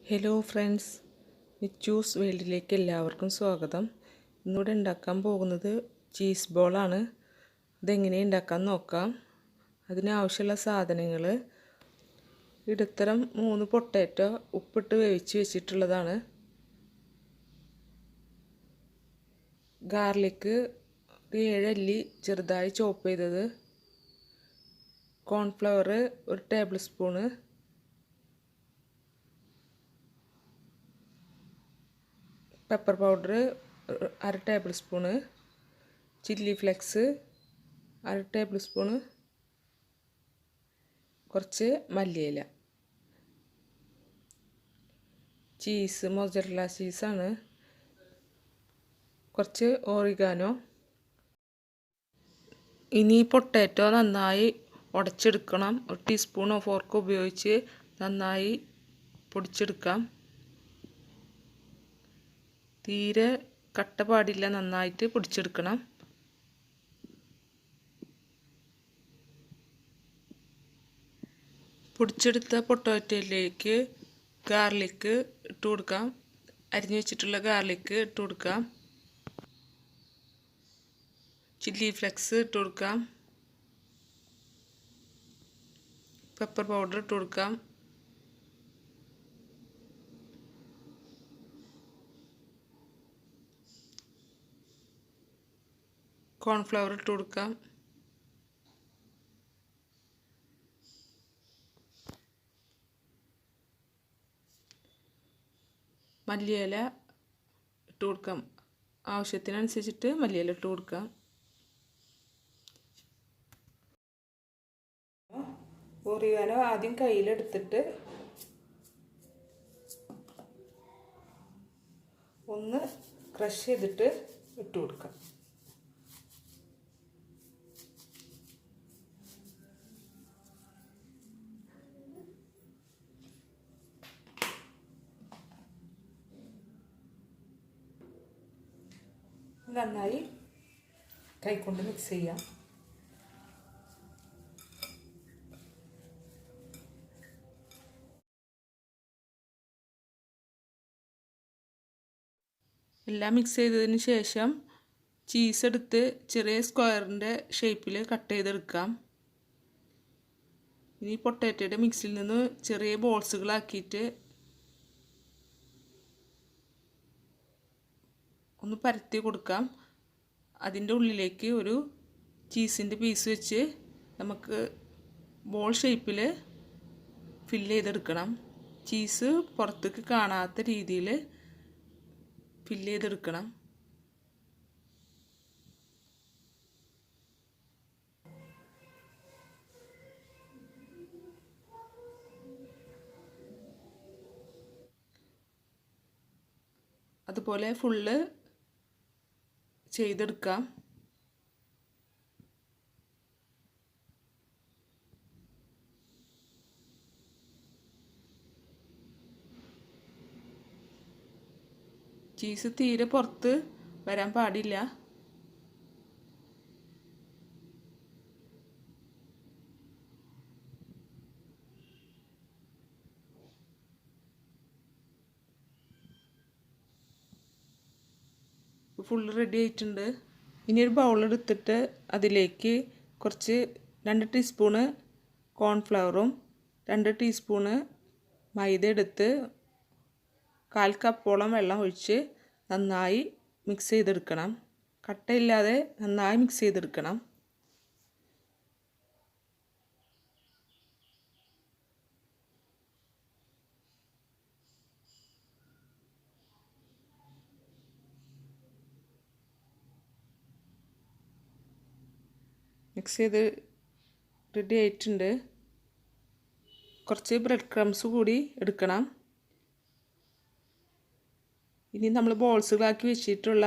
Hello friends, Michu's വേൾഡിലേക്ക് എല്ലാവർക്കും സ്വാഗതം. ഇന്നിവിടെ ഉണ്ടാക്കാൻ പോകുന്നത് ചീസ് ബോളാണ്. അതെങ്ങനെ ഉണ്ടാക്കാൻ നോക്കാം. അതിനാവശ്യമുള്ള സാധനങ്ങൾ: ഇടത്തരം 3 പൊട്ടാറ്റോ ഉപ്പിട്ട് വേവിച്ച് വെച്ചിട്ടുള്ളതാണ്. ഗാർലിക്ക് 7 അല്ലി ചെറുതായി ചോപ്പ് ചെയ്തത്. Cornflour 1 tablespoon. Pepper powder 1/2 tablespoon. Chilli flakes 1/2 tablespoon. കുറച്ച് മല്ലിയില. ചീസ് മൊസറല്ല ചീസാണ്. കുറച്ച് ഓറിഗാനോ. ഇനി പൊട്ടാറ്റോ നന്നായി ഉടച്ചെടുക്കണം. 1 ടീസ്പൂണോ ഫോർക്കോ ഉപയോഗിച്ച് നന്നായി പൊടിച്ചെടുക്കാം. തീരെ കട്ട പാടില്ല, നന്നായിട്ട് പൊടിച്ചെടുക്കണം. പൊടിച്ചെടുത്ത പൊട്ടാറ്റോയിലേക്ക് ഗാർലിക്ക് ഇട്ട് കൊടുക്കാം. അരിഞ്ഞു വെച്ചിട്ടുള്ള ഗാർലിക്ക് ഇട്ട് കൊടുക്കാം. ചില്ലി ഫ്ലെക്സ് ഇട്ട് കൊടുക്കാം. പെപ്പർ പൗഡർ ഇട്ട് കൊടുക്കാം. കോൺഫ്ലവർ ഇട്ട് കൊടുക്കാം. മല്ലിയില ഇട്ട് കൊടുക്കാം. ആവശ്യത്തിനനുസരിച്ചിട്ട് മല്ലിയില ഇട്ട് കൊടുക്കാം. ഓറിഗാനോ ആദ്യം കയ്യിലെടുത്തിട്ട് ഒന്ന് ക്രഷ് ചെയ്തിട്ട് ഇട്ട് കൊടുക്കാം. നന്നായി കൈകൊണ്ട് മിക്സ് ചെയ്യാം. എല്ലാം മിക്സ് ചെയ്തതിന് ശേഷം ചീസ് എടുത്ത് ചെറിയ സ്ക്വയറിൻ്റെ ഷേപ്പിൽ കട്ട് ചെയ്തെടുക്കാം. ഇനി പൊട്ടാറ്റോയുടെ മിക്സിൽ നിന്ന് ചെറിയ ബോൾസുകളാക്കിയിട്ട് ഒന്ന് പരത്തി കൊടുക്കാം. അതിൻ്റെ ഉള്ളിലേക്ക് ഒരു ചീസിൻ്റെ പീസ് വെച്ച് നമുക്ക് ബോൾ ഷേപ്പിൽ ഫില്ല് ചെയ്തെടുക്കണം. ചീസ് പുറത്തേക്ക് കാണാത്ത രീതിയിൽ ഫില്ല് ചെയ്തെടുക്കണം. അതുപോലെ ഫുള്ള് ചെയ്തെടുക്കാം. ചീസ് തീരെ പുറത്ത് വരാൻ പാടില്ല. ഫുള്ള് റെഡി ആയിട്ടുണ്ട്. ഇനി ഒരു ബൗളെടുത്തിട്ട് അതിലേക്ക് കുറച്ച് 2 ടീസ്പൂണ് കോൺഫ്ലവറും 2 ടീസ്പൂണ് മൈദ എടുത്ത് 1/4 കപ്പോളം വെള്ളം ഒഴിച്ച് നന്നായി മിക്സ് ചെയ്തെടുക്കണം. കട്ടയില്ലാതെ നന്നായി മിക്സ് ചെയ്തെടുക്കണം. മിക്സ് ചെയ്ത് റെഡി ആയിട്ടുണ്ട്. കുറച്ച് ബ്രെഡ് ക്രംസ് കൂടി എടുക്കണം. ഇനി നമ്മൾ ബോൾസുകളാക്കി വെച്ചിട്ടുള്ള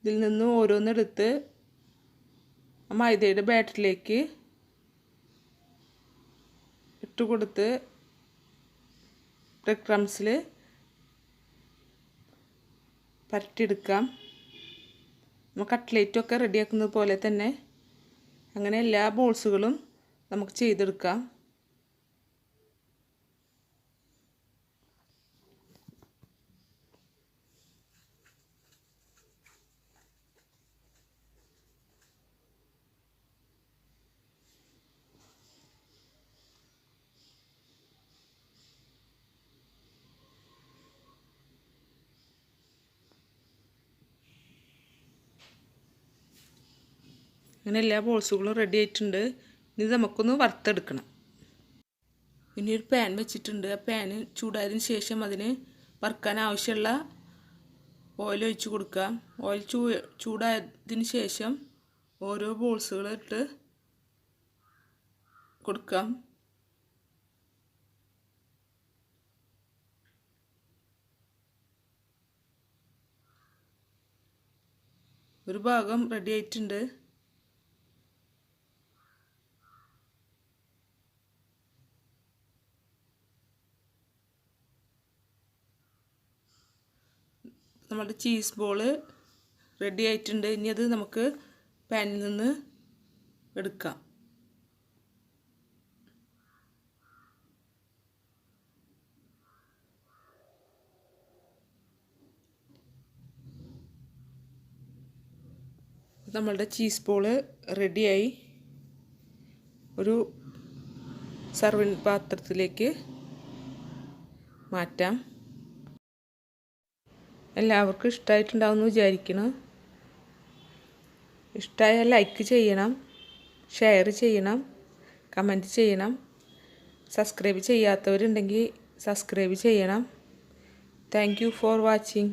ഇതിൽ നിന്ന് ഓരോന്നെടുത്ത് മൈദയുടെ ബാറ്ററിലേക്ക് ഇട്ട് കൊടുത്ത് ബ്രെഡ് ക്രംസിൽ പരട്ടിയെടുക്കാം. നമ്മൾ കട്ട്ലേറ്റൊക്കെ റെഡിയാക്കുന്നത് പോലെ തന്നെ അങ്ങനെ എല്ലാ ബോൾസുകളും നമുക്ക് ചെയ്തെടുക്കാം. അങ്ങനെ എല്ലാ ബോൾസുകളും റെഡി ആയിട്ടുണ്ട്. ഇനി നമുക്കൊന്ന് വറുത്തെടുക്കണം. ഇനി ഒരു പാൻ വെച്ചിട്ടുണ്ട്. ആ പാന് ചൂടായതിന് ശേഷം അതിന് വറുക്കാൻ ആവശ്യമുള്ള ഓയിൽ ഒഴിച്ച് കൊടുക്കാം. ഓയിൽ ചൂടായതിന് ശേഷം ഓരോ ബോൾസുകളിട്ട് കൊടുക്കാം. ഒരു ഭാഗം റെഡി ആയിട്ടുണ്ട്. നമ്മുടെ ചീസ് ബോൾ റെഡി ആയിട്ടുണ്ട്. ഇനി അത് നമുക്ക് പാനിൽ നിന്ന് എടുക്കാം. നമ്മളുടെ ചീസ് ബോൾ റെഡിയായി. ഒരു സർവിങ് പാത്രത്തിലേക്ക് മാറ്റാം. എല്ലാവർക്കും ഇഷ്ടമായിട്ടുണ്ടാവുമെന്ന് വിചാരിക്കുന്നു. ഇഷ്ടമായാൽ ലൈക്ക് ചെയ്യണം, ഷെയർ ചെയ്യണം, കമൻറ്റ് ചെയ്യണം. സബ്സ്ക്രൈബ് ചെയ്യാത്തവരുണ്ടെങ്കിൽ സബ്സ്ക്രൈബ് ചെയ്യണം. Thank you for watching.